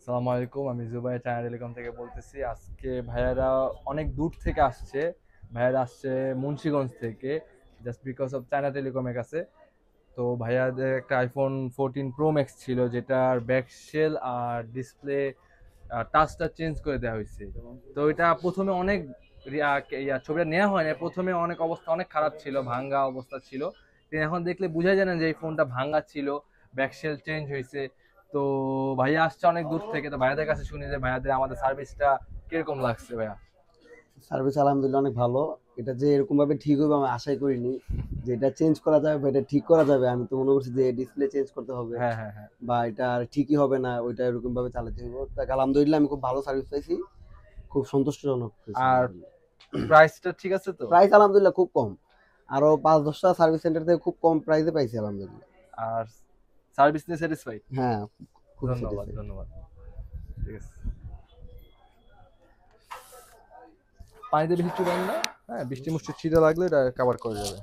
আসসালামু আলাইকুম, আমি জুবাই চায়না টেলিকম থেকে বলতেছি। আজকে ভাইয়ারা অনেক দূর থেকে আসছে। ভাইয়ারা আসছে মুন্সিগঞ্জ থেকে, জাস্ট বিকজ অফ চায়না টেলিকমের কাছে। তো ভাইয়াদের একটা আইফোন 14 প্রো ম্যাক্স ছিল, যেটার ব্যাক শেল আর ডিসপ্লে টাচটা চেঞ্জ করে দেওয়া হয়েছে। তো এটা প্রথমে অনেক ছবিটা নেওয়া হয় না, প্রথমে অনেক অবস্থা অনেক খারাপ ছিল, ভাঙ্গা অবস্থা ছিল। কিন্তু এখন দেখলে বোঝা যায় না যে এই ফোনটা ভাঙ্গা ছিল, ব্যাক শেল চেঞ্জ হয়েছে। তো ভাইয়া আসছে অনেক দূর থেকে, তো ভাইয়াদের কাছে শুনি যে ভাইয়াদের আমাদের সার্ভিসটা কিরকম লাগছে ভাইয়া। সার্ভিস আলহামদুলিল্লাহ অনেক ভালো। এটা যে এরকম ভাবে ঠিক হবে আমি আশাই করিনি যে এটা চেঞ্জ করা যাবে বা এটা ঠিক করা যাবে। আমি তো মনে করছি যে ডিসপ্লে চেঞ্জ করতে হবে হ্যাঁ, হ্যাঁ, হ্যাঁ। বা এটা আর ঠিকই হবে না, ওইটা এরকম ভাবে চালাতে হবে। তাই আলহামদুলিল্লাহ আমি খুব ভালো সার্ভিস পাইছি, খুব সন্তুষ্টজনক হয়েছে আর আলহামদুলিল্লাহ। প্রাইসটা ঠিক আছে তো? প্রাইস আলহামদুলিল্লাহ খুব কম, আরো 5-10টা সার্ভিস সেন্টার থেকে খুব কম প্রাইসে পাইছি আলহামদুলিল্লাহ। আর সার্ভিস নিয়ে স্যাটিসফাইড? হ্যাঁ, খুবই ধন্যবাদ, স্যাটিসফাইড। ধন্যবাদ। ঠিক আছে। পানিতে বেশি চুবান না। হ্যাঁ, বৃষ্টি মুষ্টি ছিটে লাগলে এটা কভার করে যাবে।